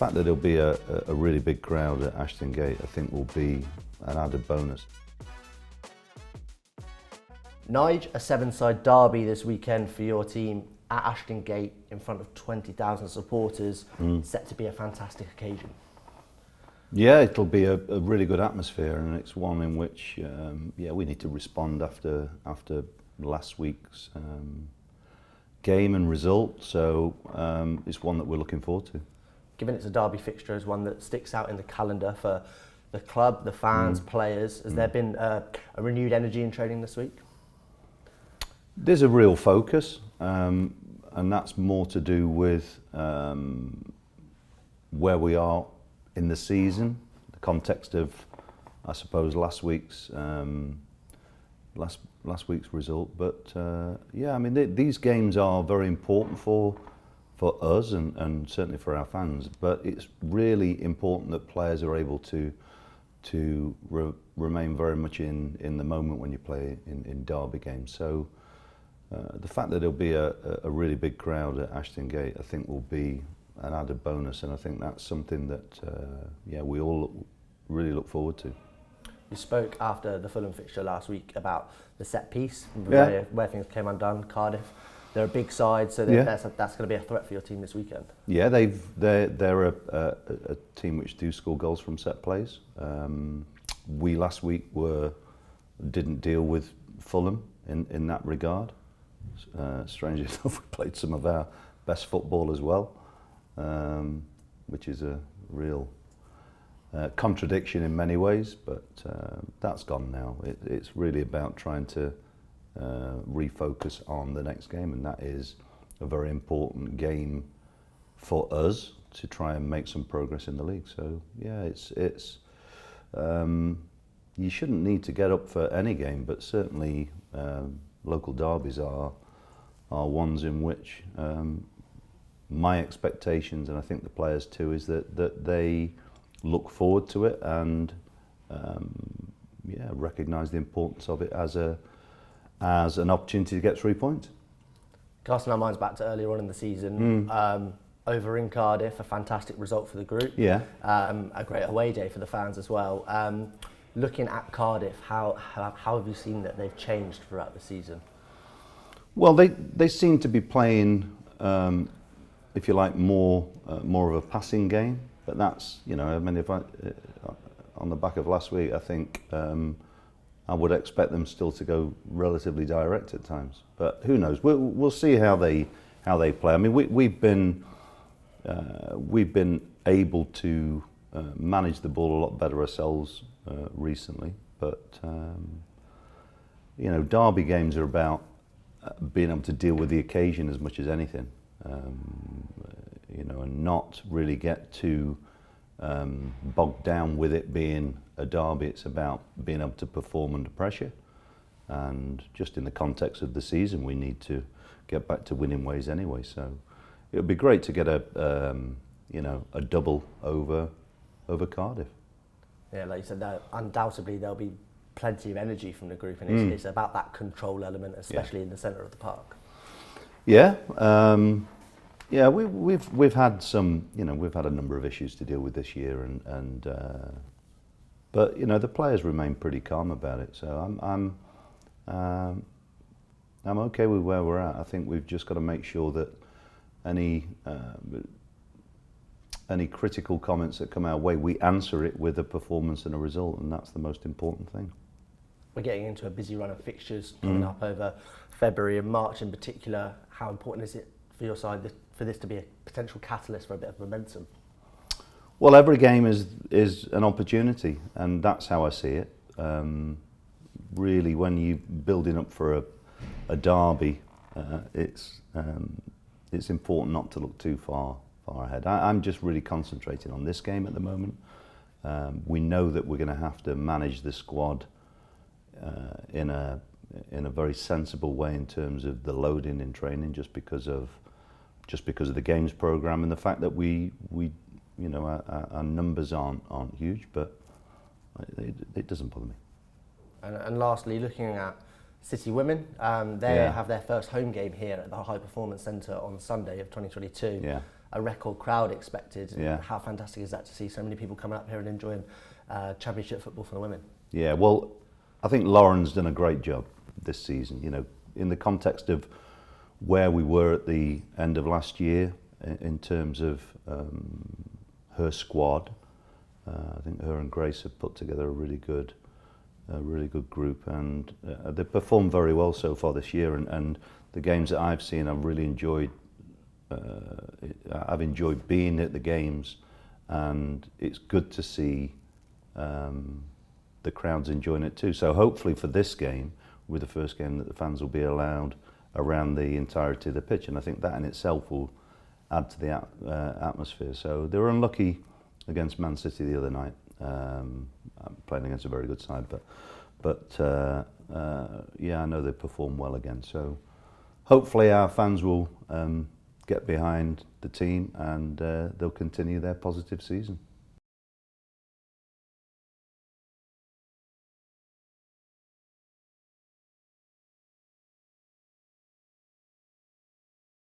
fact that there'll be a really big crowd at Ashton Gate, I think, will be an added bonus. Nigel, a Severnside Derby this weekend for your team at Ashton Gate in front of 20,000 supporters, set to be a fantastic occasion. Yeah, it'll be a really good atmosphere, and it's one in which we need to respond after last week's game and result. So it's one that we're looking forward to. Given it's a derby fixture, as one that sticks out in the calendar for the club, the fans, players, has there been a renewed energy in training this week? There's a real focus, and that's more to do with where we are in the season, the context of, I suppose, last week's result. But I mean, these games are very important for us and certainly for our fans. But it's really important that players are able to remain very much in the moment when you play in derby games. So the fact that there'll be a really big crowd at Ashton Gate, I think, will be an added bonus, and I think that's something that we all really look forward to. You spoke after the Fulham fixture last week about the set piece, where things came undone. Cardiff, they're a big side, so that's going to be a threat for your team this weekend. Yeah, they're a team which do score goals from set plays. We last week didn't deal with Fulham in that regard. Strangely enough, we played some of our best football as well, which is a real contradiction in many ways, but that's gone now. It's really about trying to refocus on the next game, and that is a very important game for us to try and make some progress in the league. So yeah, it's you shouldn't need to get up for any game, but certainly local derbies are ones in which my expectations, and I think the players too, is that they look forward to it and recognise the importance of it as an opportunity to get 3 points. Casting our minds back to earlier on in the season, over in Cardiff, a fantastic result for the group. Yeah. A great away day for the fans as well. Looking at Cardiff, how have you seen that they've changed throughout the season? Well, they seem to be playing, if you like, more of a passing game. But that's, I mean, if on the back of last week, I think I would expect them still to go relatively direct at times. But who knows? We'll see how they play. I mean, we've been able to manage the ball a lot better ourselves recently. But derby games are about being able to deal with the occasion as much as anything. And not really get too bogged down with it being a derby. It's about being able to perform under pressure, and just in the context of the season, we need to get back to winning ways anyway. So it would be great to get a double over Cardiff. Yeah, like you said, undoubtedly there'll be plenty of energy from the group, and it's about that control element, especially in the centre of the park. Yeah. We've had some, we've had a number of issues to deal with this year, but the players remain pretty calm about it. So I'm okay with where we're at. I think we've just got to make sure that any critical comments that come our way, we answer it with a performance and a result, and that's the most important thing. We're getting into a busy run of fixtures coming up over February and March in particular. How important is it for your side for this to be a potential catalyst for a bit of momentum? Well, every game is an opportunity, and that's how I see it. Really, when you're building up for a derby, it's important not to look too far ahead. I'm just really concentrating on this game at the moment. We know that we're going to have to manage the squad in a very sensible way in terms of the loading in training, just because of the games program and the fact that we our numbers aren't huge, but it doesn't bother me. And lastly, looking at City Women, they have their first home game here at the High Performance Centre on Sunday of 2022. Yeah. a record crowd expected. Yeah. How fantastic is that to see so many people coming up here and enjoying Championship football for the women? Yeah, well, I think Lauren's done a great job this season. You know, in the context of where we were at the end of last year in terms of her squad, I think her and Grace have put together a really good group, and they've performed very well so far this year. And the games that I've seen, I've really enjoyed. I've enjoyed being at the games, and it's good to see the crowds enjoying it too. So hopefully for this game, with the first game, that the fans will be allowed around the entirety of the pitch, and I think that in itself will add to the atmosphere. So they were unlucky against Man City the other night, playing against a very good side, but yeah, I know they performed well again. So hopefully our fans will get behind the team, and they'll continue their positive season.